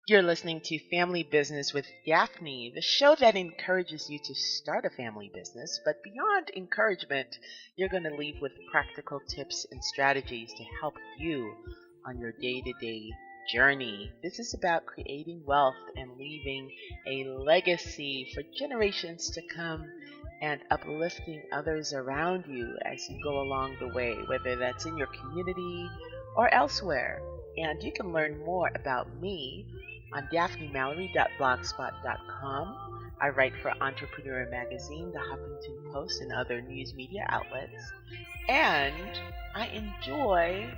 You're listening to Family Business with Daphne, the show that encourages you to start a family business, but beyond encouragement, you're going to leave with practical tips and strategies to help you on your day-to-day journey. This is about creating wealth and leaving a legacy for generations to come and uplifting others around you as you go along the way, whether that's in your community or elsewhere. And you can learn more about me on daphnemallory.blogspot.com. I write for Entrepreneur Magazine, the Huffington Post, and other news media outlets. And I enjoy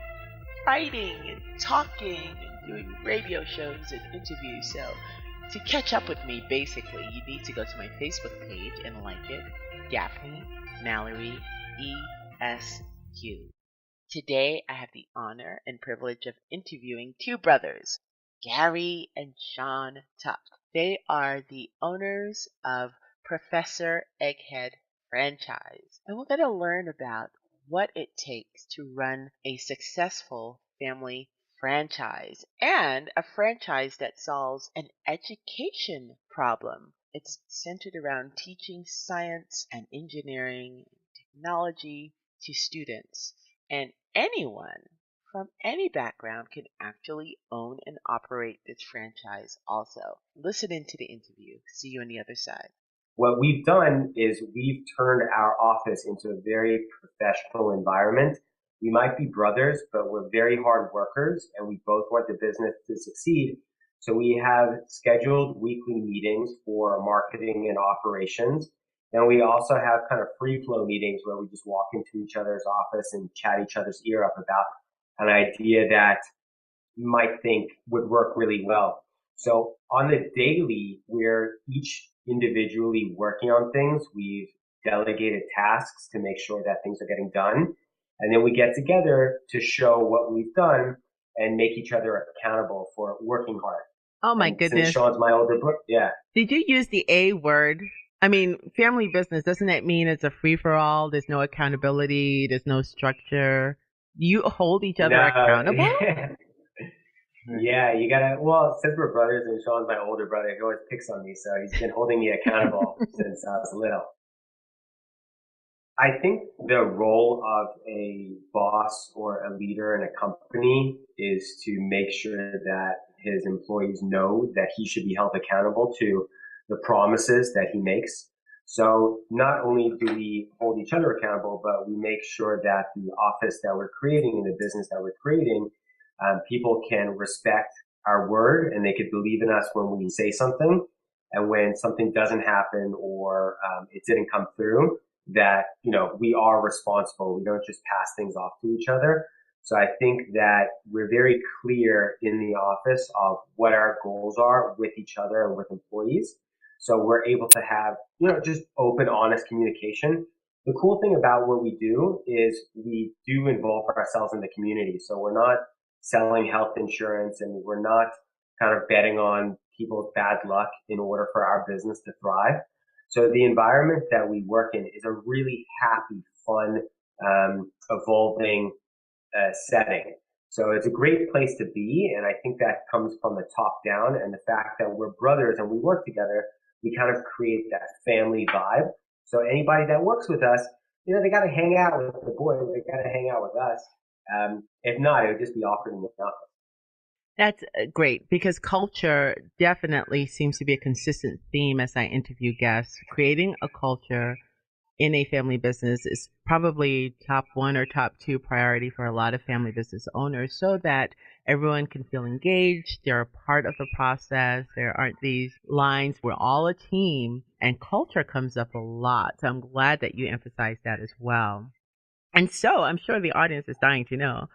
writing and talking and doing radio shows and interviews. So to catch up with me, basically, you need to go to my Facebook page and like it, Daphne Mallory ESQ. Today, I have the honor and privilege of interviewing two brothers, Gary and Sean Tuft. They are the owners of Professor Egghead Franchise. And we're going to learn about what it takes to run a successful family franchise and a franchise that solves an education problem. It's centered around teaching science and engineering and technology to students. And anyone from any background can actually own and operate this franchise also. Listen into the interview. See you on the other side. What we've done is we've turned our office into a very professional environment. We might be brothers, but we're very hard workers and we both want the business to succeed. So we have scheduled weekly meetings for marketing and operations. And we also have kind of free flow meetings where we just walk into each other's office and chat each other's ear up about an idea that you might think would work really well. So on the daily, we're each individually working on things. We've delegated tasks to make sure that things are getting done. And then we get together to show what we've done and make each other accountable for working hard. Oh my goodness. Since Sean's my older brother, yeah. Did you use the A word? I mean, family business, doesn't that mean it's a free-for-all? There's no accountability. There's no structure. You hold each other accountable? Yeah, you gotta, well, since we're brothers and Sean's my older brother, he always picks on me, so he's been holding me accountable since I was little. I think the role of a boss or a leader in a company is to make sure that his employees know that he should be held accountable to the promises that he makes. So not only do we hold each other accountable, but we make sure that the office that we're creating and the business that we're creating, people can respect our word and they could believe in us when we say something. And when something doesn't happen or it didn't come through, that, you know, we are responsible. We don't just pass things off to each other. So I think that we're very clear in the office of what our goals are with each other and with employees. So we're able to have, you know, just open, honest communication. The cool thing about what we do is we do involve ourselves in the community. So we're not selling health insurance and we're not kind of betting on people's bad luck in order for our business to thrive. So the environment that we work in is a really happy, fun, evolving setting. So it's a great place to be. And I think that comes from the top down, and the fact that we're brothers and we work together, we kind of create that family vibe. So anybody that works with us, you know, they got to hang out with the boys. They got to hang out with us. If not, it would just be awkward in the office. That's great, because culture definitely seems to be a consistent theme as I interview guests. Creating a culture in a family business is probably top one or top two priority for a lot of family business owners, so that everyone can feel engaged. They're a part of the process. There aren't these lines. We're all a team, and culture comes up a lot. So I'm glad that you emphasize that as well. And so I'm sure the audience is dying to know,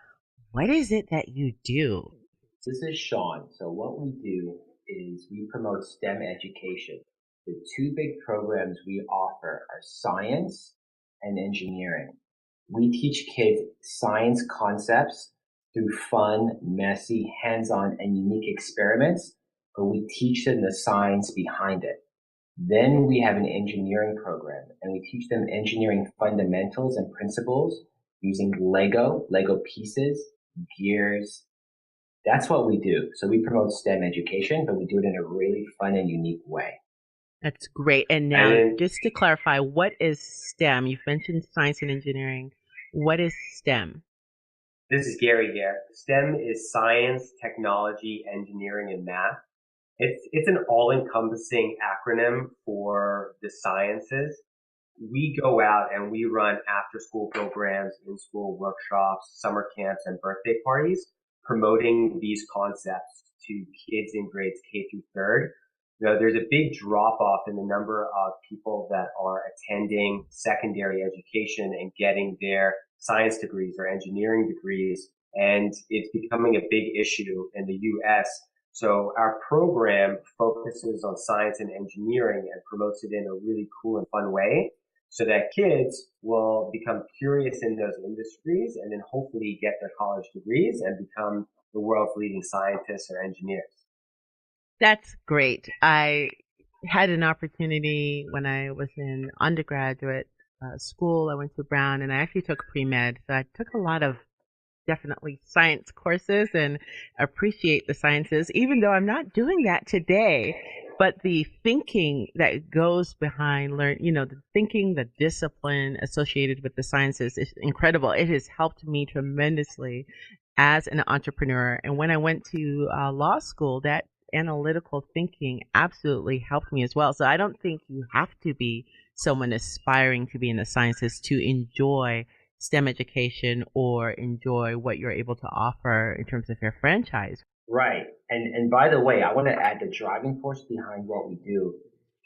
what is it that you do? This is Sean. So what we do is we promote STEM education. The two big programs we offer are science and engineering. We teach kids science concepts through fun, messy, hands-on, and unique experiments, but we teach them the science behind it. Then we have an engineering program, and we teach them engineering fundamentals and principles using Lego pieces, gears, That's what we do. So we promote STEM education, but we do it in a really fun and unique way. That's great. And now, And just to clarify, what is STEM? You've mentioned science and engineering. What is STEM? this is Gary here. STEM is science, technology, engineering, and math. It's an all-encompassing acronym for the sciences. We go out and we run after-school programs, in-school workshops, summer camps, and birthday parties promoting these concepts to kids in grades K through third. There's a big drop off in the number of people that are attending secondary education and getting their science degrees or engineering degrees. And it's becoming a big issue in the US. So our program focuses on science and engineering and promotes it in a really cool and fun way so that kids will become curious in those industries and then hopefully get their college degrees and become the world's leading scientists or engineers. That's great. I had an opportunity when I was in undergraduate school. I went to Brown and I actually took pre-med. So I took a lot of definitely science courses and appreciate the sciences, even though I'm not doing that today. But the thinking that goes behind the thinking, the discipline associated with the sciences is incredible. It has helped me tremendously as an entrepreneur. And when I went to law school, that analytical thinking absolutely helped me as well. So I don't think you have to be someone aspiring to be in the sciences to enjoy STEM education or enjoy what you're able to offer in terms of your franchise. Right. And by the way, I want to add the driving force behind what we do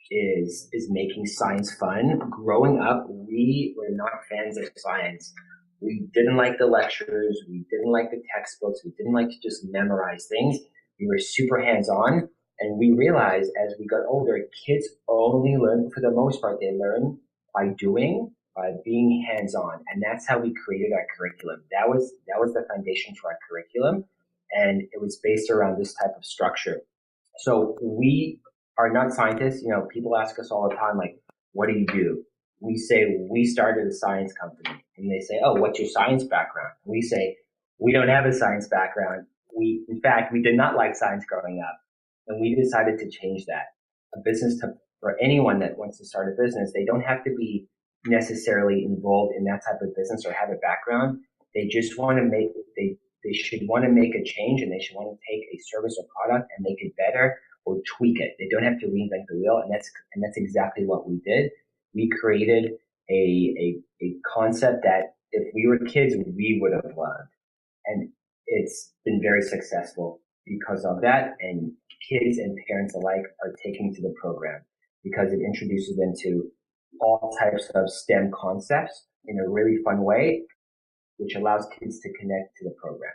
is making science fun. Growing up, we were not fans of science. We didn't like the lectures. We didn't like the textbooks. We didn't like to just memorize things. We were super hands-on. And we realized as we got older, kids only learn, for the most part, they learn by doing, by being hands-on. And that's how we created our curriculum. That was the foundation for our curriculum. And it was based around this type of structure. So we are not scientists. People ask us all the time, like, what do you do? We say, we started a science company. And they say, oh, what's your science background? And we say, we don't have a science background. In fact, we did not like science growing up. And we decided to change that. For anyone that wants to start a business, they don't have to be necessarily involved in that type of business or have a background. They just want to they should want to make a change, and they should want to take a service or product and make it better or tweak it. They don't have to reinvent the wheel. And that's exactly what we did. We created a concept that if we were kids, we would have loved. And it's been very successful because of that. And kids and parents alike are taking to the program because it introduces them to all types of STEM concepts in a really fun way, which allows kids to connect to the program.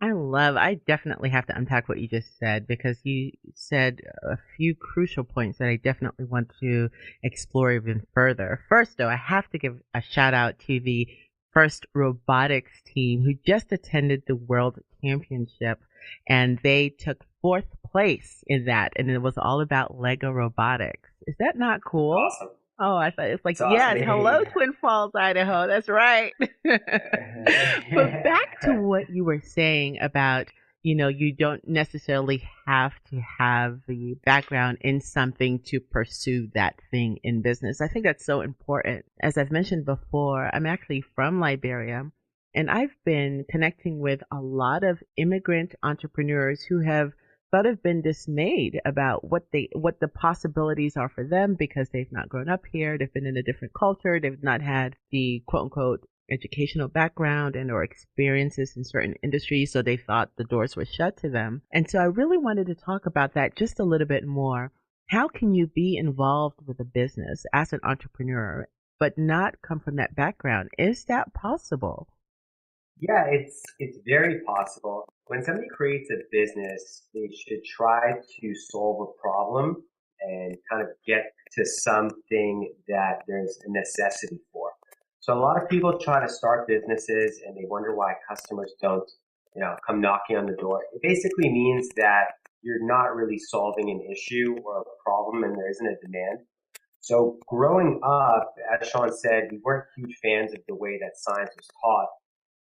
I definitely have to unpack what you just said because you said a few crucial points that I definitely want to explore even further. First, though, I have to give a shout out to the first robotics team who just attended the World Championship and they took fourth place in that. And it was all about Lego robotics. Is that not cool? Awesome. Oh, I thought it's like, Awesome. yes, hello, Twin Falls, Idaho. That's right. But back to what you were saying about, you don't necessarily have to have the background in something to pursue that thing in business. I think that's so important. As I've mentioned before, I'm actually from Liberia, and I've been connecting with a lot of immigrant entrepreneurs who have been dismayed about what the possibilities are for them because they've not grown up here, they've been in a different culture, they've not had the quote unquote educational background and or experiences in certain industries, so they thought the doors were shut to them. And so I really wanted to talk about that just a little bit more. How can you be involved with a business as an entrepreneur but not come from that background? Is that possible? Yeah, it's very possible. When somebody creates a business, they should try to solve a problem and kind of get to something that there's a necessity for. So a lot of people try to start businesses and they wonder why customers don't, come knocking on the door. It basically means that you're not really solving an issue or a problem and there isn't a demand. So growing up, as Sean said, we weren't huge fans of the way that science was taught.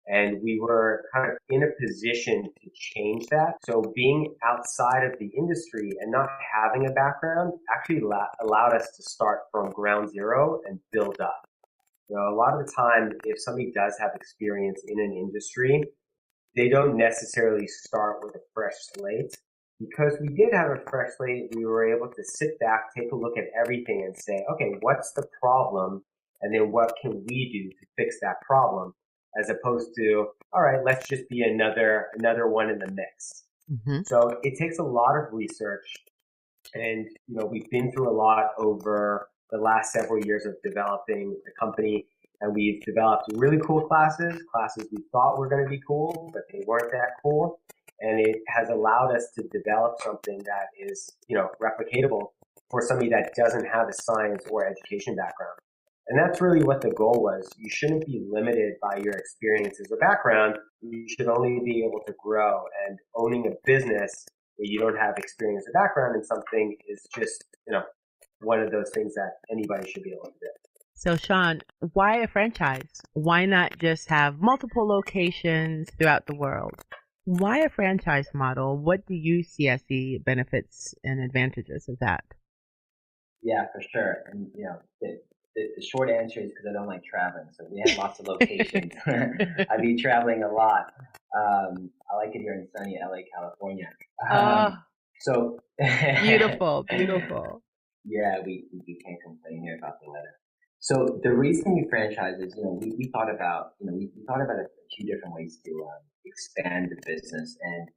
And we were kind of in a position to change that. So being outside of the industry and not having a background actually allowed us to start from ground zero and build up. A lot of the time, if somebody does have experience in an industry, they don't necessarily start with a fresh slate. Because we did have a fresh slate, we were able to sit back, take a look at everything and say, okay, what's the problem? And then what can we do to fix that problem? As opposed to, all right, let's just be another one in the mix. Mm-hmm. So it takes a lot of research. And, we've been through a lot over the last several years of developing the company. And we've developed really cool classes we thought were going to be cool, but they weren't that cool. And it has allowed us to develop something that is, replicatable for somebody that doesn't have a science or education background. And that's really what the goal was. You shouldn't be limited by your experiences or background. You should only be able to grow. And owning a business where you don't have experience or background in something is just, one of those things that anybody should be able to do. So, Sean, why a franchise? Why not just have multiple locations throughout the world? Why a franchise model? What do you see as the benefits and advantages of that? Yeah, for sure. And, the short answer is because I don't like traveling. So we have lots of locations. I be traveling a lot. I like it here in sunny LA, California. So beautiful. Yeah, we can't complain here about the weather. So the reason we franchise is, we thought about, we thought about a few different ways to expand the business. And,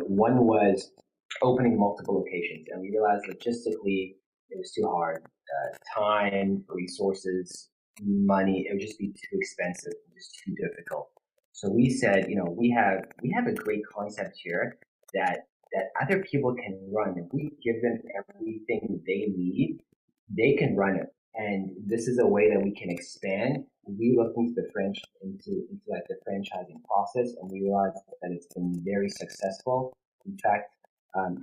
one was opening multiple locations. And we realized logistically it was too hard. Time, resources, money, it would just be too expensive, just too difficult. So we said, we have a great concept here that other people can run. If we give them everything they need, they can run it. And this is a way that we can expand. We looked into the franchising process, and we realized that it's been very successful. In fact,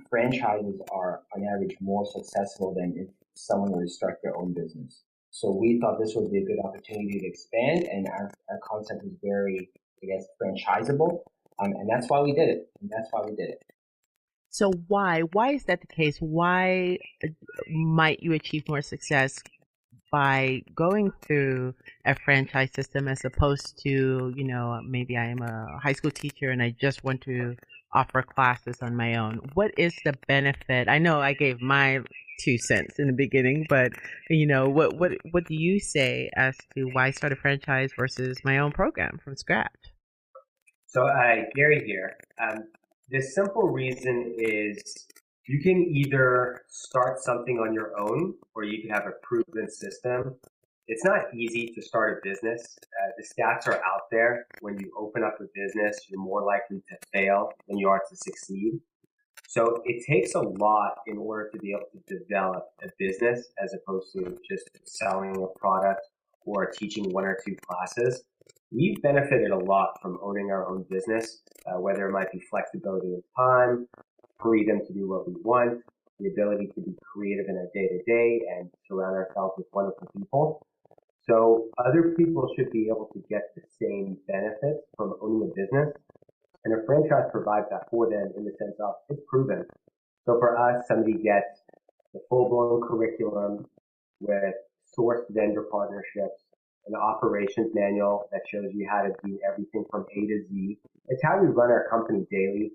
franchises are on average more successful than if someone were to start their own business. So we thought this would be a good opportunity to expand, and our concept is very, franchisable. And that's why we did it. So why is that the case? Why might you achieve more success by going through a franchise system as opposed to, maybe I am a high school teacher and I just want to offer classes on my own? What is the benefit? I know I gave my 2 cents in the beginning, but what do you say as to why start a franchise versus my own program from scratch? So Gary here. The simple reason is you can either start something on your own or you can have a proven system. It's not easy to start a business. The stats are out there. When you open up a business, you're more likely to fail than you are to succeed. So it takes a lot in order to be able to develop a business as opposed to just selling a product or teaching 1 or 2 classes. We've benefited a lot from owning our own business, whether it might be flexibility of time, freedom to do what we want, the ability to be creative in our day-to-day and surround ourselves with wonderful people. So other people should be able to get the same benefits from owning a business. And a franchise provides that for them in the sense of it's proven. So for us, somebody gets the full-blown curriculum with sourced vendor partnerships, an operations manual that shows you how to do everything from A to Z. It's how we run our company daily.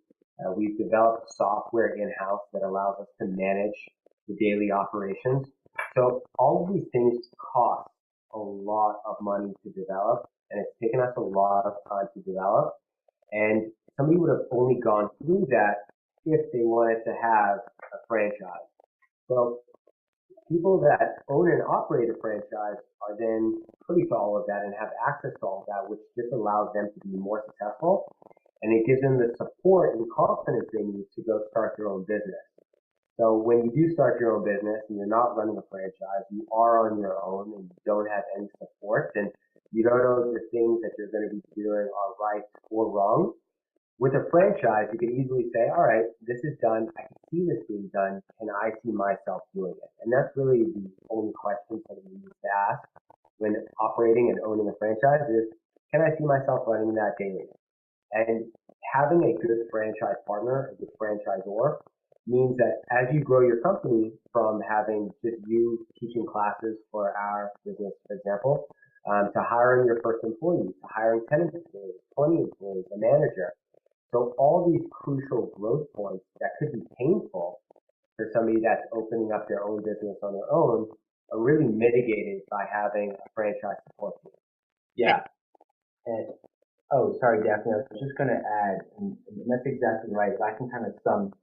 We've developed software in-house that allows us to manage the daily operations. So all of these things cost a lot of money to develop, and it's taken us a lot of time to develop. And somebody would have only gone through that if they wanted to have a franchise. So people that own and operate a franchise are then privy to all of that and have access to all of that, which just allows them to be more successful. And it gives them the support and confidence they need to go start their own business. So when you do start your own business and you're not running a franchise, you are on your own and you don't have any support and you don't know the things that you're going to be doing are right or wrong. With a franchise, you can easily say, all right, this is done. I can see this being done. Can I see myself doing it? And that's really the only question that we need to ask when operating and owning a franchise is, can I see myself running that daily? And having a good franchise partner, a good franchisor, means that as you grow your company from having just you teaching classes for our business, for example, to hiring your first employee, to hiring 10 employees, 20 employees, a manager. So all these crucial growth points that could be painful for somebody that's opening up their own business on their own are really mitigated by having a franchise support team. Yeah. And oh, sorry, Daphne. I was just going to add, and that's exactly right. I can kind of sum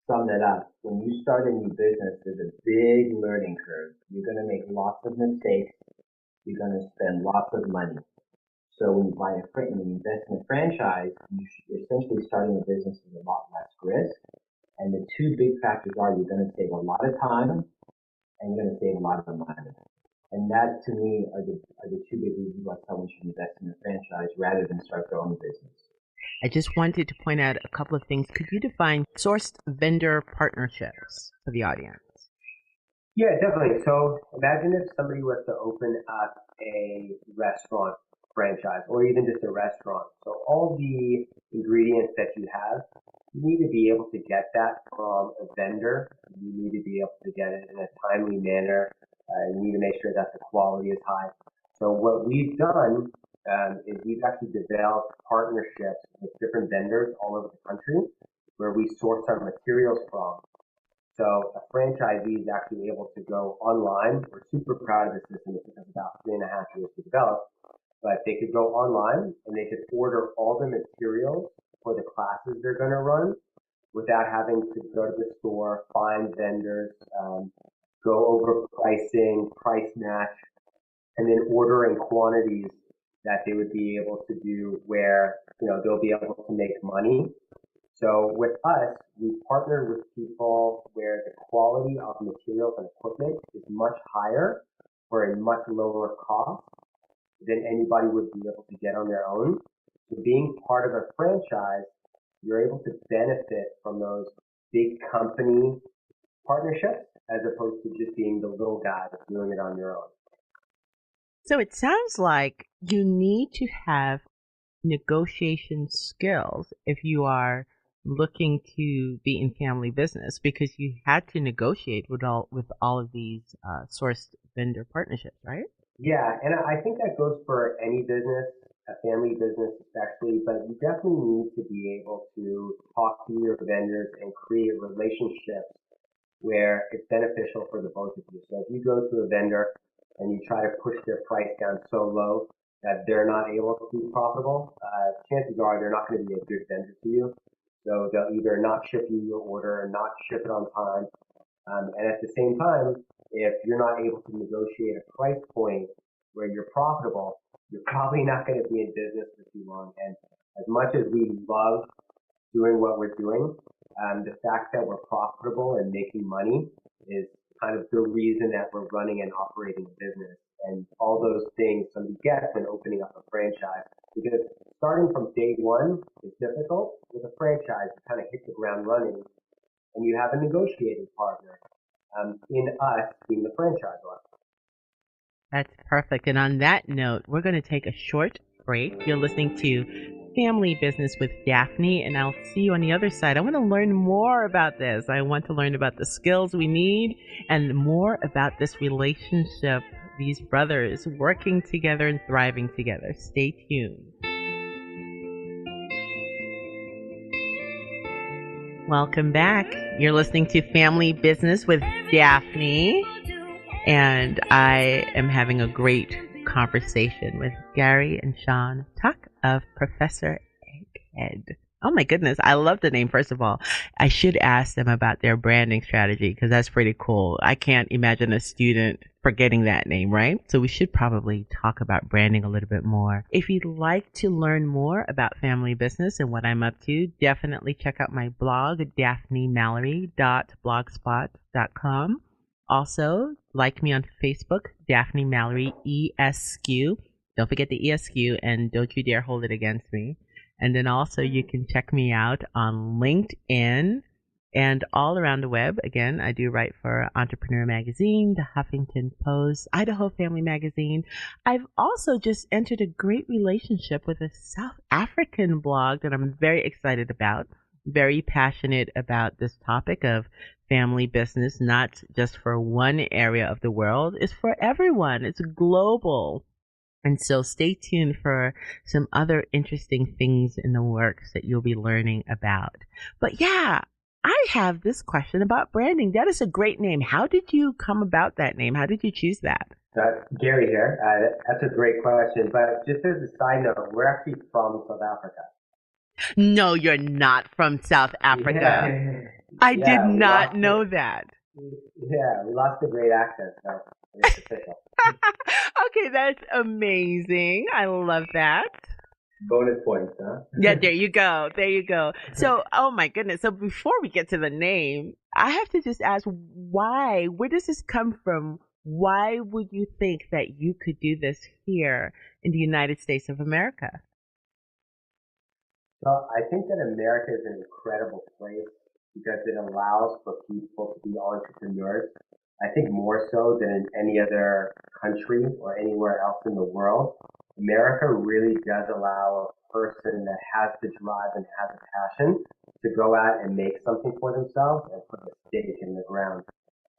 that up. When you start a new business, there's a big learning curve. You're going to make lots of mistakes. You're going to spend lots of money. So when you invest in a franchise, you're essentially starting a business with a lot less risk. And the two big factors are you're going to save a lot of time and you're going to save a lot of money. And that, to me, are the two big reasons why someone should invest in a franchise rather than start their own business. I just wanted to point out a couple of things. Could you define sourced vendor partnerships for the audience? Yeah, definitely. So imagine if somebody was to open up a restaurant franchise or even just a restaurant. So all the ingredients that you have, you need to be able to get that from a vendor. You need to be able to get it in a timely manner. You need to make sure that the quality is high. So what we've done is we've actually developed partnerships with different vendors all over the country where we source our materials from. So a franchisee is actually able to go online. We're super proud of this system. It took us about 3.5 years to develop. But they could go online and they could order all the materials for the classes they're going to run without having to go to the store, find vendors, go over pricing, price match, and then order in quantities that they would be able to do where, they'll be able to make money. So with us, we partner with people where the quality of materials and equipment is much higher for a much lower cost than anybody would be able to get on their own. So being part of a franchise, you're able to benefit from those big company partnerships as opposed to just being the little guy that's doing it on your own. So it sounds like you need to have negotiation skills if you are looking to be in family business, because you had to negotiate with all of these sourced vendor partnerships, right? Yeah, and I think that goes for any business, a family business especially, but you definitely need to be able to talk to your vendors and create relationships where it's beneficial for the both of you. So if you go to a vendor and you try to push their price down so low that they're not able to be profitable, chances are they're not going to be a good vendor to you. So they'll either not ship you your order or not ship it on time. And at the same time, if you're not able to negotiate a price point where you're profitable, you're probably not going to be in business for too long. And as much as we love doing what we're doing, the fact that we're profitable and making money is kind of the reason that we're running and operating a business. And all those things somebody gets when opening up a franchise. Because starting from day one is difficult. With a franchise, you kind of hit the ground running and you have a negotiating partner in us being the franchisor. That's perfect. And on that note, we're going to take a short break. You're listening to Family Business with Daphne, and I'll see you on the other side. I want to learn more about this. I want to learn about the skills we need and more about this relationship, these brothers working together and thriving together. Stay tuned. Welcome back. You're listening to Family Business with Daphne, and I am having a great conversation with Gary and Sean Tuck of Professor Egghead. Oh my goodness, I love the name, first of all. I should ask them about their branding strategy because that's pretty cool. I can't imagine a student forgetting that name, right? So we should probably talk about branding a little bit more. If you'd like to learn more about family business and what I'm up to, definitely check out my blog, daphnemallory.blogspot.com. Also, like me on Facebook, Daphne Mallory ESQ. Don't forget the ESQ, and don't you dare hold it against me. And then also you can check me out on LinkedIn and all around the web. Again, I do write for Entrepreneur Magazine, the Huffington Post, Idaho Family Magazine. I've also just entered a great relationship with a South African blog that I'm very excited about. Very passionate about this topic of family business, not just for one area of the world. It's for everyone. It's global. And so stay tuned for some other interesting things in the works that you'll be learning about. But yeah, I have this question about branding. That is a great name. How did you come about that name? How did you choose that? Gary here. That's a great question. But just as a side note, we're actually from South Africa. No, you're not from South Africa. Yeah. I did not know that. Yeah, we lost the great accent, so it's official. Okay, that's amazing. I love that. Bonus points, huh? Yeah, there you go. There you go. So, oh my goodness. So before we get to the name, I have to just ask why? Where does this come from? Why would you think that you could do this here in the United States of America? Well, I think that America is an incredible place because it allows for people to be entrepreneurs. I think more so than in any other country or anywhere else in the world. America really does allow a person that has the drive and has a passion to go out and make something for themselves and put a stake in the ground.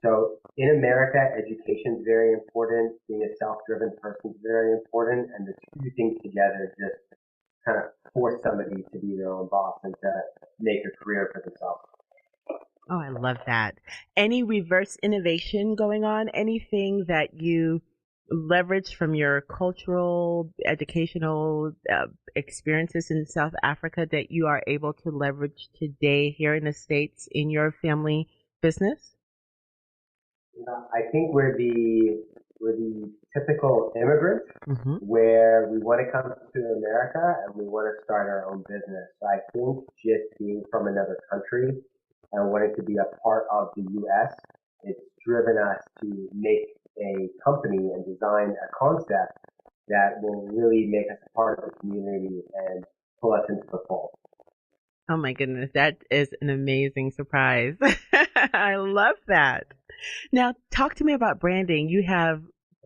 So in America, education is very important. Being a self-driven person is very important. And the two things together just kind of force somebody to be their own boss and to make a career for themselves. Oh, I love that. Any reverse innovation going on? Anything that you leverage from your cultural, educational experiences in South Africa that you are able to leverage today here in the States in your family business? I think we're the typical immigrant where we want to come to America and we want to start our own business. So I think just being from another country and wanting to be a part of the U.S., it's driven us to make a company and design a concept that will really make us a part of the community and pull us into the fold. Oh my goodness, that is an amazing surprise. I love that. Now, talk to me about branding. You have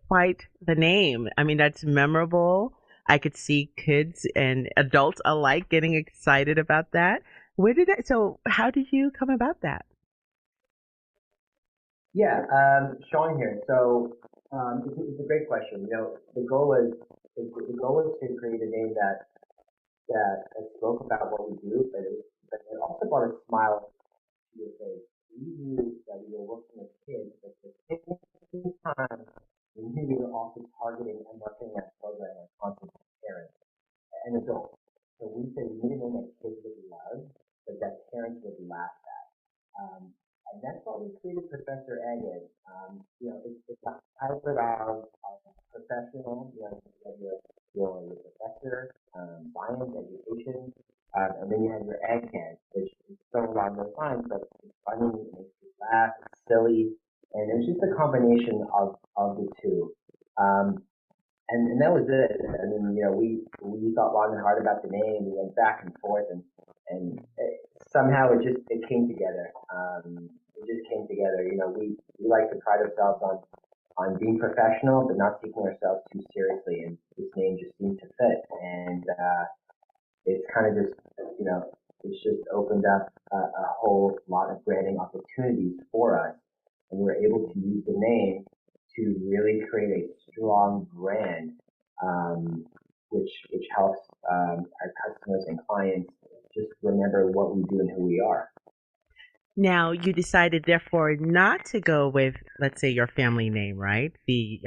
quite the name. I mean, that's memorable. I could see kids and adults alike getting excited about that. So how did you come about that? Yeah, Sean here. So it's a great question. You know, the goal is to create a name that spoke about what we do, but it also brought a smile to your face. We knew that we were working with kids, but at the same time, we knew we were also targeting and marketing that program and content to parents and adults. So we said we need a name that kids would love, but that parents would laugh at. And that's why we created Professor Egghead. You know, it's a hybrid of professional, you know, your professor, science, education, and then you have your egghead, which is so along those lines, but it's funny, it makes you laugh, it's silly, and it's just a combination of the two. And that was it. I mean, you know, we thought long and hard about the name. We went back and forth, and somehow it came together. It just came together. You know, we like to pride ourselves on being professional, but not taking ourselves too seriously. And this name just seemed to fit. And it's kind of just, you know, it's just opened up a whole lot of branding opportunities for us. And we were able to use the name to really create a strong brand, which helps our customers and clients just remember what we do and who we are. Now, you decided, therefore, not to go with, let's say, your family name, right? The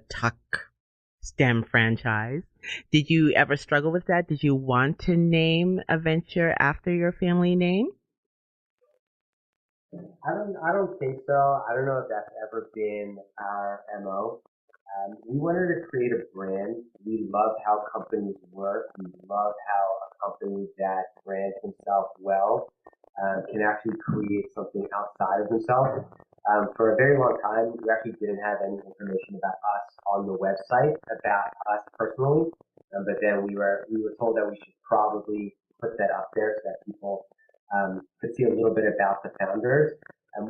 Tuck STEM franchise. Did you ever struggle with that? Did you want to name a venture after your family name? I don't think so. I don't know if that's ever been our MO. We wanted to create a brand. We love how companies work. We love how a company that brands themselves well can actually create something outside of themselves. For a very long time, we actually didn't have any information about us on the website, about us personally. But then we were told that we should probably put that up there so that people could see a little bit about the founders.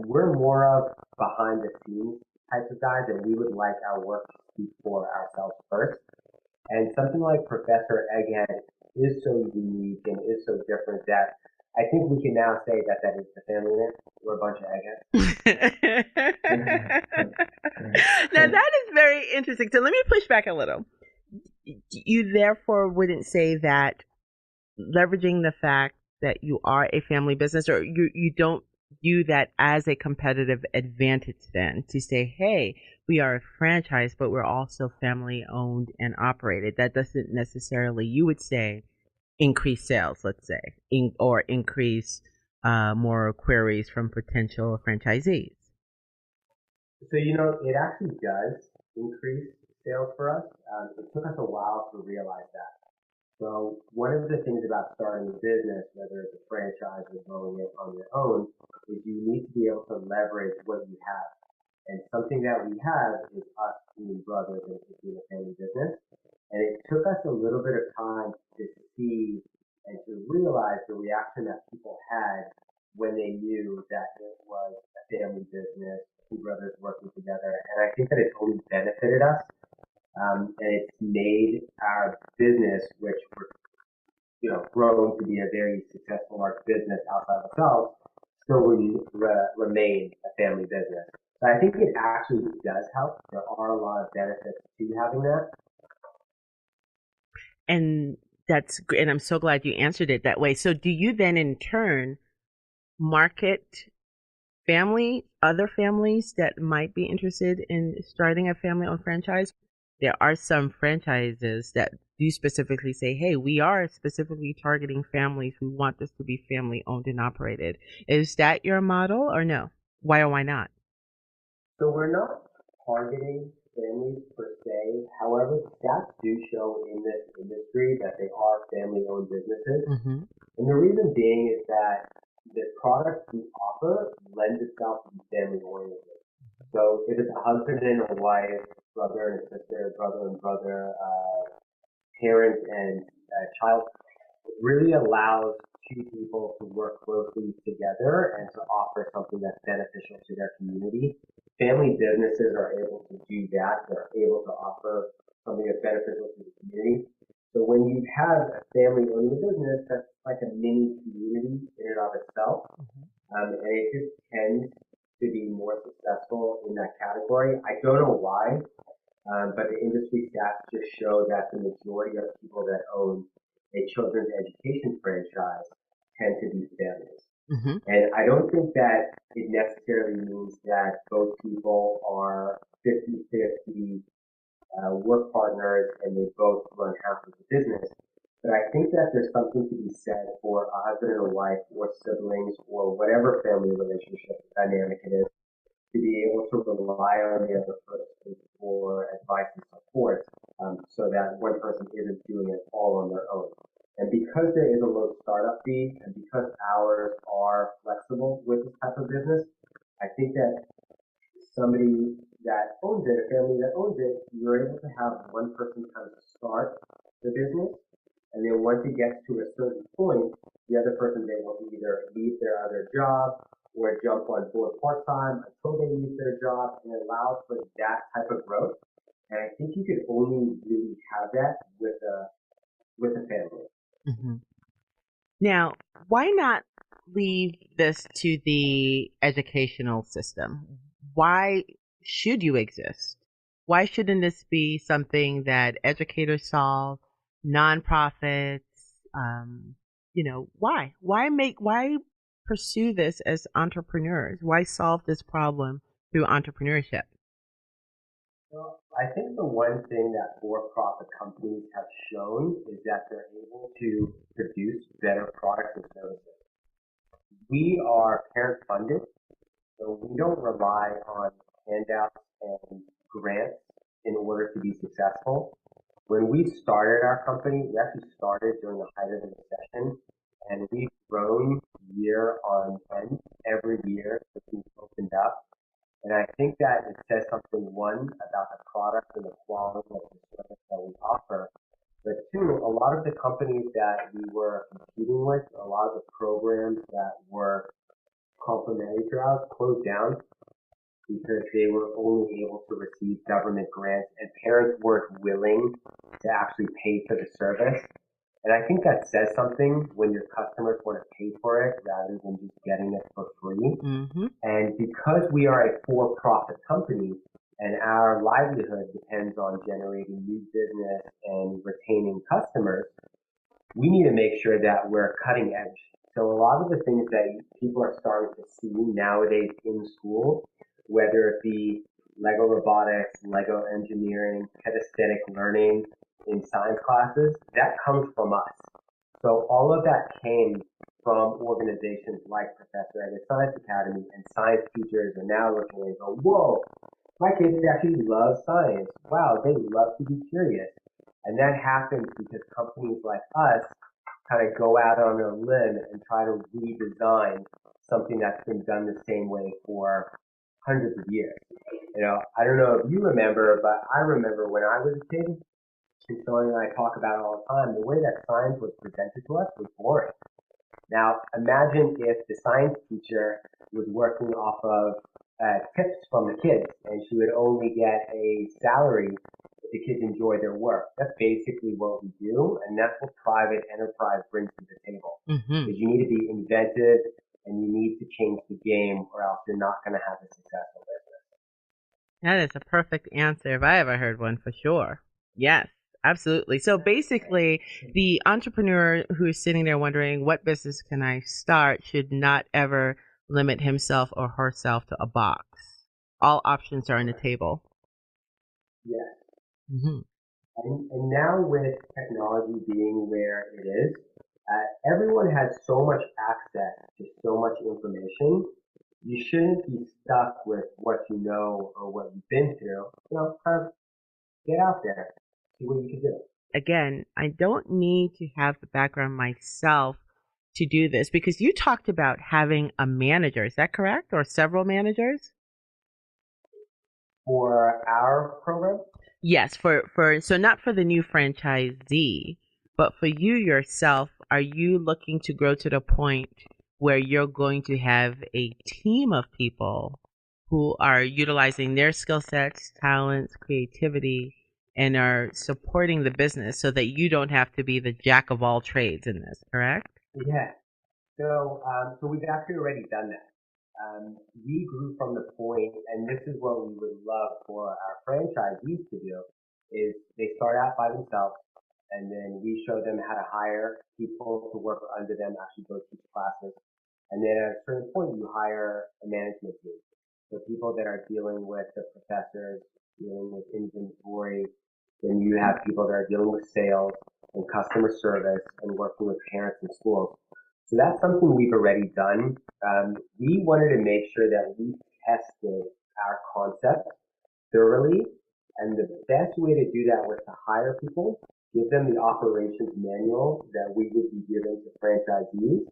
We're more of behind the scenes types of guys, and we would like our work to speak for ourselves first. And something like Professor Egghead is so unique and is so different that I think we can now say that that is the family name. We're a bunch of eggheads. Now that is very interesting. So let me push back a little. You therefore wouldn't say that leveraging the fact that you are a family business, or you don't view that as a competitive advantage then to say, hey, we are a franchise, but we're also family owned and operated. That doesn't necessarily, you would say, increase sales, let's say, or increase more queries from potential franchisees. So, it actually does increase sales for us. It took us a while to realize that. So one of the things about starting a business, whether it's a franchise or growing it on your own, is you need to be able to leverage what you have. And something that we have is us being brothers and being a family business. And it took us a little bit of time to see and to realize the reaction that people had when they knew that it was a family business, two brothers working together. And I think that it's only benefited us. And it's made our business, which we're, grown to be a very successful large business outside of ourselves, still remain a family business. So I think it actually does help. There are a lot of benefits to having that. And that's great. And I'm so glad you answered it that way. So do you then in turn market other families that might be interested in starting a family-owned franchise? There are some franchises that do specifically say, hey, we are specifically targeting families. We want this to be family owned and operated. Is that your model or no? Why or why not? So we're not targeting families per se. However, stats do show in this industry that they are family owned businesses. Mm-hmm. And the reason being is that the product we offer lends itself to be family oriented. So if it's a husband and a wife, brother and a sister, brother and brother, parent and child, it really allows two people to work closely together and to offer something that's beneficial to their community. Family businesses are able to do that. They're able to offer something that's beneficial to the community. So when you have a family owning a business, that's like a mini community in and of itself. Mm-hmm. And it just tends to be more successful in that category. I don't know why, but the industry stats just show that the majority of people that own a children's education franchise tend to be families. Mm-hmm. And I don't think that it necessarily means that both people are 50-50 work partners and they both run half of the business. But I think that there's something to be said for a husband and a wife or siblings or whatever family relationship dynamic it is to be able to rely on the other person for advice and support so that one person isn't doing it all on their own. And because there is a low startup fee and because hours are flexible with this type of business, I think that somebody that owns it, a family that owns it, you're able to have one person kind of start the business. And then once it gets to a certain point, the other person's able to either leave their other job or jump on board part-time until they leave their job, and it allows for that type of growth. And I think you could only really have that with a family. Mm-hmm. Now, why not leave this to the educational system? Why should you exist? Why shouldn't this be something that educators solve, nonprofits? Why pursue this as entrepreneurs? Why solve this problem through entrepreneurship? Well, I think the one thing that for-profit companies have shown is that they're able to produce better products and services. We are parent-funded, so we don't rely on handouts and grants in order to be successful. When we started our company, we actually started during the height of the recession, and we've grown year on end every year since we've opened up. And I think that it says something, one, about the product and the quality of the service that we offer, But two, a lot of the companies that we were competing with, a lot of the programs that were complementary to ours closed down because they were only able to receive government grants and parents weren't willing to actually pay for the service. And I think that says something when your customers want to pay for it rather than just getting it for free. Mm-hmm. And because we are a for-profit company and our livelihood depends on generating new business and retaining customers, we need to make sure that we're cutting edge. So a lot of the things that people are starting to see nowadays in school, whether it be Lego robotics, Lego engineering, kinesthetic learning in science classes, that comes from us. So all of that came from organizations like Professor Egghead Science Academy, and science teachers are now looking and go, whoa, my kids actually love science. Wow, they love to be curious. And that happens because companies like us kind of go out on a limb and try to redesign something that's been done the same way for hundreds of years. You know, I don't know if you remember, but I remember when I was a kid, and Sean and I talk about it all the time, the way that science was presented to us was boring. Now, imagine if the science teacher was working off of tips from the kids, and she would only get a salary if the kids enjoy their work. That's basically what we do, and that's what private enterprise brings to the table. Mm-hmm. Because you need to be inventive, and you need to change the game, or else you're not going to have a successful business. That is a perfect answer if I ever heard one, for sure. Yes. Absolutely. So basically, the entrepreneur who is sitting there wondering what business can I start should not ever limit himself or herself to a box. All options are on the table. Yes. Mm-hmm. And now with technology being where it is, everyone has so much access to so much information. You shouldn't be stuck with what you know or what you've been through. You know, kind of get out there. See what you can do. Again, I don't need to have the background myself to do this because you talked about having a manager. Is that correct? Or several managers? For our program? Yes, so not for the new franchisee, but for you yourself, are you looking to grow to the point where you're going to have a team of people who are utilizing their skill sets, talents, creativity, and are supporting the business so that you don't have to be the jack of all trades in this, correct? Yeah. So we've actually already done that. We grew from the point, and this is what we would love for our franchisees to do, is they start out by themselves, and then we show them how to hire people to work under them, actually go teach classes. And then at a certain point, you hire a management team. So people that are dealing with the professors, dealing with inventory, then you have people that are dealing with sales and customer service and working with parents and schools. So that's something we've already done. We wanted to make sure that we tested our concept thoroughly, and the best way to do that was to hire people, give them the operations manual that we would be giving to franchisees,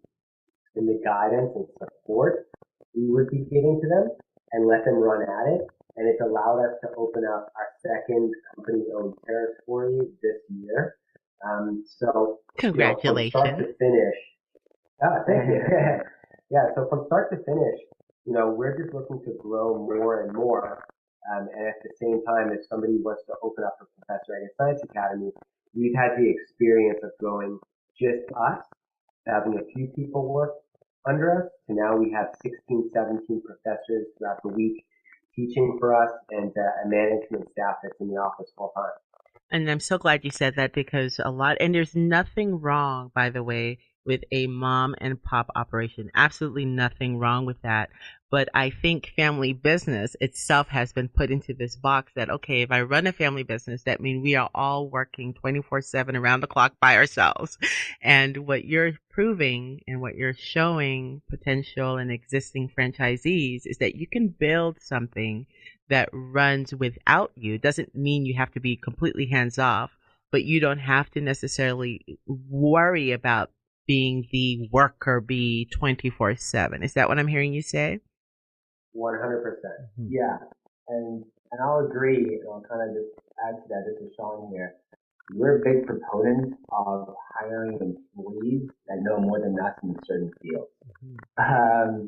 and the guidance and support we would be giving to them, and let them run at it. And it's allowed us to open up our second company-owned territory this year. So, Congratulations. from start to finish. Thank you. Yeah, so from start to finish, we're just looking to grow more and more. And at the same time, if somebody wants to open up a Professor Egghead Science Academy, we've had the experience of going just us, having a few people work under us, to now we have 16, 17 professors throughout the week teaching for us, and a management staff that's in the office full time. And I'm so glad you said that because and there's nothing wrong, by the way, with a mom and pop operation. Absolutely nothing wrong with that. But I think family business itself has been put into this box that, okay, if I run a family business, that means we are all working 24/7 around the clock by ourselves. And what you're proving and what you're showing potential and existing franchisees is that you can build something that runs without you. Doesn't mean you have to be completely hands off, but you don't have to necessarily worry about being the worker bee 24/7. Is that what I'm hearing you say? 100%. Mm-hmm. Yeah, and I'll agree. I'll kind of just add to that. This is Sean here. we're big proponents of hiring employees that know more than us in certain fields.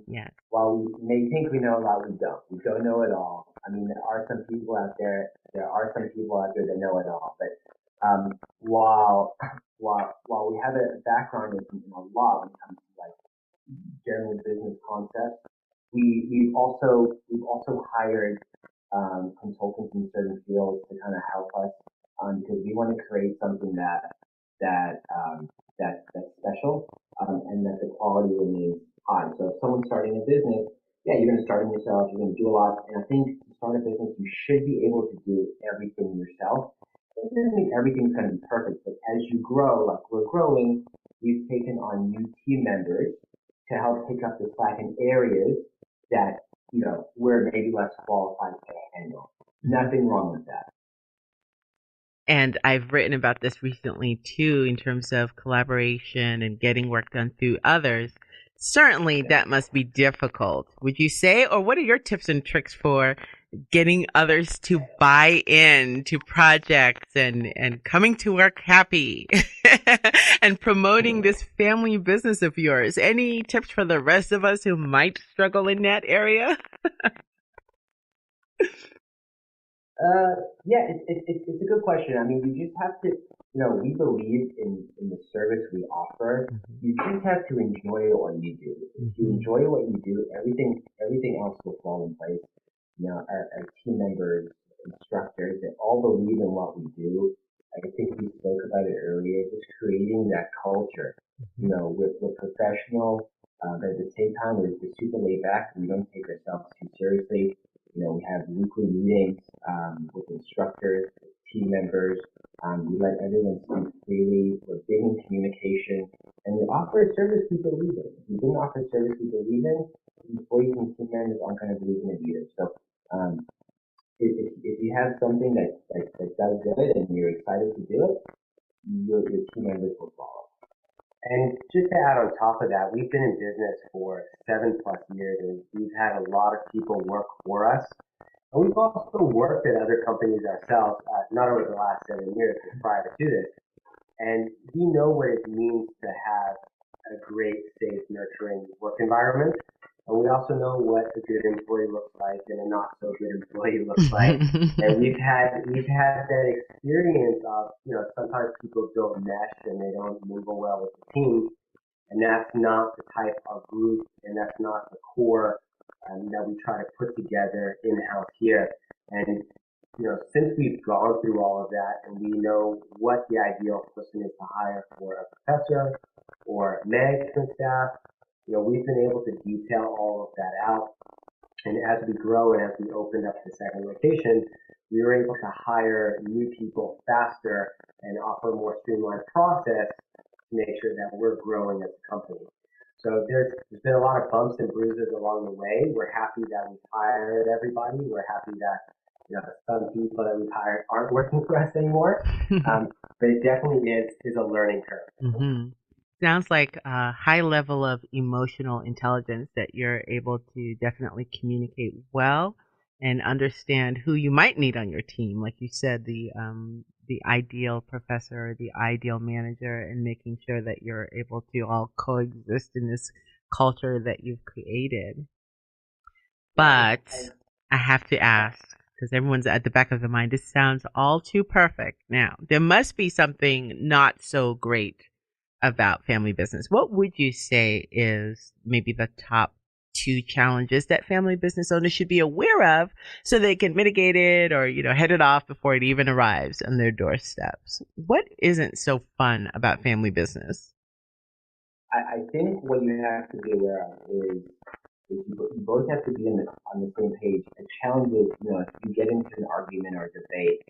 Yeah. While we may think we know a lot, we don't. We don't know it all. I mean, there are some people out there that know it all. But while we have a background in a lot when it comes to like general business concepts, we've also hired consultants in certain fields to kind of help us because we want to create something that's special and that the quality remains high. So if someone's starting a business, yeah, you're going to start it yourself. You're going to do a lot, and I think to start a business, you should be able to do everything yourself. It doesn't mean everything's going to be perfect, but as you grow, like we're growing, we've taken on new team members to help pick up the slack in areas that, we're maybe less qualified to handle. Nothing wrong with that. And I've written about this recently too, in terms of collaboration and getting work done through others. Certainly that must be difficult, would you say? Or what are your tips and tricks for getting others to buy in to projects and coming to work happy and promoting this family business of yours? Any tips for the rest of us who might struggle in that area? Yeah, it's a good question. I mean, you just have to, we believe in the service we offer. You just have to enjoy what you do. If you enjoy what you do, everything else will fall in place. Our team members, instructors, they all believe in what we do. I think we spoke about it earlier, just creating that culture. We're professional, but at the same time, we're super laid back. We don't take ourselves too seriously. We have weekly meetings with instructors, team members. We let everyone speak freely. We're big in communication, and we offer a service we believe in. If we didn't offer a service we believe in, employees and team members aren't going to believe in it either. So, if you have something that does good and you're excited to do it, your team members will follow. And just to add on top of that, we've been in business for 7+ years, and we've had a lot of people work for us. And we've also worked at other companies ourselves, not over the last 7 years, but prior to this. And we know what it means to have a great, safe, nurturing work environment. And we also know what a good employee looks like and a not so good employee looks like. And we've had that experience of, sometimes people don't mesh and they don't mingle well with the team. And that's not the type of group and that's not the core that we try to put together in-house here. And, since we've gone through all of that and we know what the ideal person is to hire for a professor or management staff, we've been able to detail all of that out. And as we grow and as we opened up the second location, we were able to hire new people faster and offer a more streamlined process to make sure that we're growing as a company. So there's been a lot of bumps and bruises along the way. We're happy that we've hired everybody. We're happy that some people that we've hired aren't working for us anymore. But it definitely is a learning curve. Mm-hmm. Sounds like a high level of emotional intelligence that you're able to definitely communicate well and understand who you might need on your team. Like you said, the ideal professor, the ideal manager, and making sure that you're able to all coexist in this culture that you've created. But I have to ask, because everyone's at the back of their mind, this sounds all too perfect. Now, there must be something not so great about family business. What would you say is maybe the top 2 challenges that family business owners should be aware of so they can mitigate it or, head it off before it even arrives on their doorsteps? What isn't so fun about family business? I think what you have to be aware of is you both have to be on the same page. The challenge is, if you get into an argument or a debate,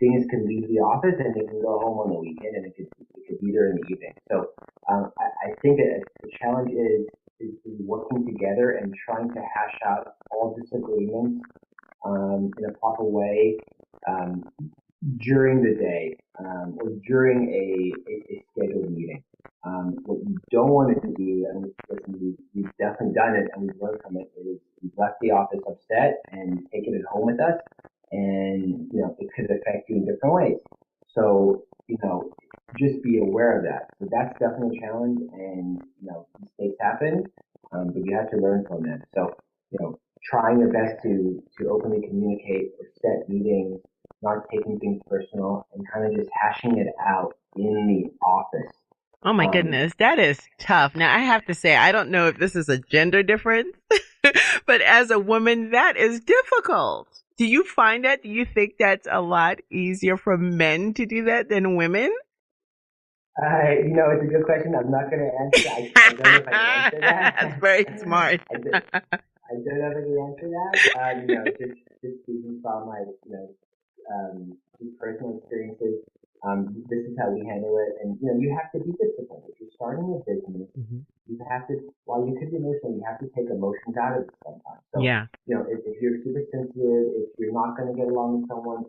things can leave the office and they can go home on the weekend and it could be there in the evening. So I think the challenge is working together and trying to hash out all disagreements in a proper way during the day or during a scheduled meeting. What you don't want to do, and we've definitely done it and we've learned from it, is we've left the office upset and taken it home with us. And, it could affect you in different ways. So, just be aware of that. So that's definitely a challenge, and, mistakes happen, but you have to learn from them. So, trying your best to openly communicate or set meetings, not taking things personal, and kind of just hashing it out in the office. Oh my goodness, that is tough. Now I have to say, I don't know if this is a gender difference, but as a woman, that is difficult. Do you find that? Do you think that's a lot easier for men to do that than women? It's a good question. I'm not going to answer. I don't know if I can answer that. That's very smart. I don't know if I can answer that. Just speaking from my, just personal experiences. This is how we handle it. And, you have to be disciplined. If you're starting a business, you have to, while you can be emotional, you have to take emotions out of it sometimes. So, Yeah. If you're super sensitive, if you're not going to get along with someone,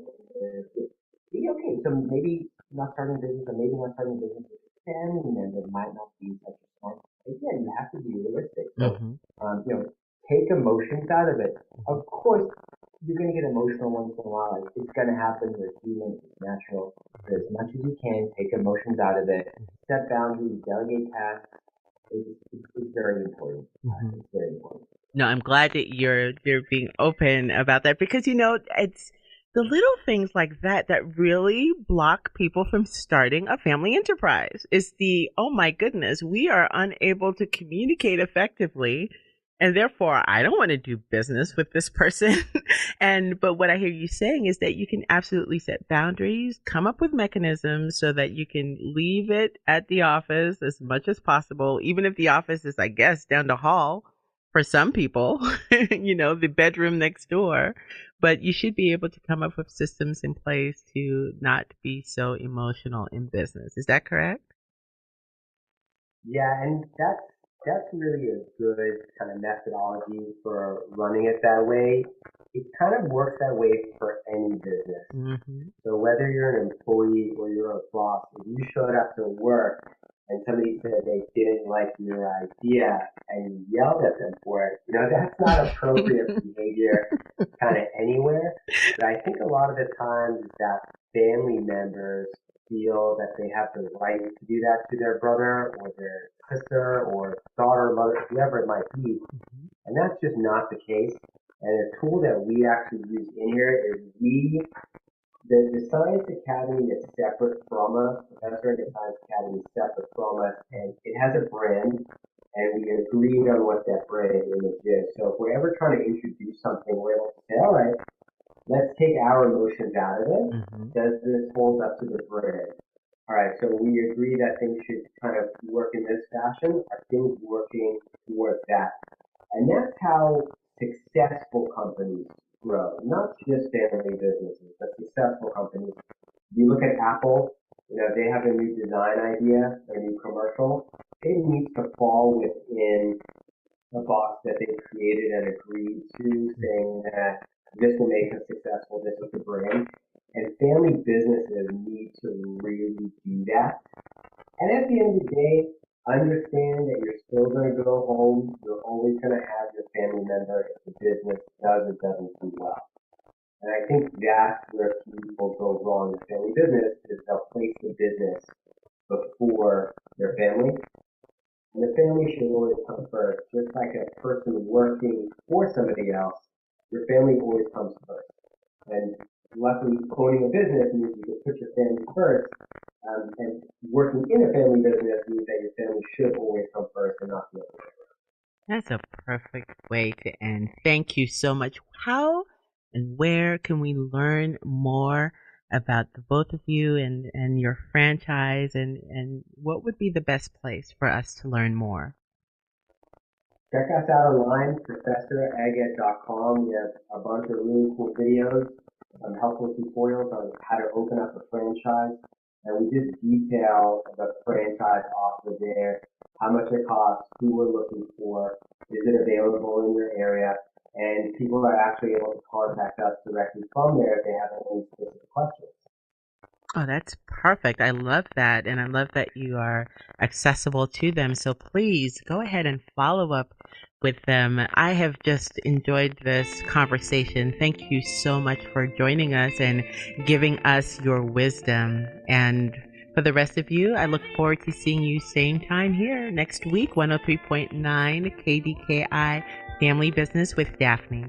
be okay. So maybe not starting a business, or maybe not starting a business with a family member might not be such a smart. Again, you have to be realistic. So, take emotions out of it. Of course, you're going to get emotional once in a while. Like, it's going to happen. You're human. It's natural. But as much as you can, take emotions out of it. Set boundaries. Delegate tasks. It's very important. It's very important. No, I'm glad that you're being open about that, because it's the little things like that that really block people from starting a family enterprise. It's the, oh my goodness, we are unable to communicate effectively, and therefore I don't want to do business with this person. But what I hear you saying is that you can absolutely set boundaries, come up with mechanisms so that you can leave it at the office as much as possible, even if the office is, I guess, down the hall for some people, the bedroom next door. But you should be able to come up with systems in place to not be so emotional in business. Is that correct? Yeah, and that's really a good kind of methodology for running it that way. It kind of works that way for any business. So whether you're an employee or you're a boss, if you showed up to work and somebody said they didn't like your idea and you yelled at them for it, that's not appropriate behavior kind of anywhere. But I think a lot of the times that family members feel that they have the right to do that to their brother or their sister or daughter, mother, whoever it might be. And that's just not the case. And a tool that we actually use in here is the Science Academy is separate from us. Professor Egghead Science Academy is separate from us, and it has a brand, and we agreed on what that brand image is. So if we're ever trying to introduce something, we're able to say, all right, let's take our emotions out of it. Does this hold up to the brand? All right, so we agree that things should kind of work in this fashion. Are things working towards that? And that's how successful companies grow, not just family businesses, but successful companies. You look at Apple, they have a new design idea, a new commercial. It needs to fall within a box that they've created and agreed to, saying that this will make us successful, this is the brand. And family businesses need to really do that. And at the end of the day, understand that you're still going to go home. You're always going to have your family member if the business does or doesn't do well. And I think that's where people go wrong in family business, is they'll place the business before their family. And the family should always come first. Just like a person working for somebody else, your family always comes first. And luckily, owning a business means you can put your family first. And working in a family business means that your family should always come first and not the other way around. That's a perfect way to end. Thank you so much. How and where can we learn more about the both of you and your franchise, and what would be the best place for us to learn more? Check us out online, professoregghead.com. We have a bunch of really cool videos, helpful tutorials on how to open up a franchise. And we just detail the franchise offer there, how much it costs, who we're looking for, is it available in your area, and people are actually able to contact us directly from there if they have any specific questions. Oh, that's perfect. I love that. And I love that you are accessible to them. So please go ahead and follow up with them. I have just enjoyed this conversation. Thank you so much for joining us and giving us your wisdom. And for the rest of you, I look forward to seeing you same time here next week, 103.9 KDKI Family Business with Daphne.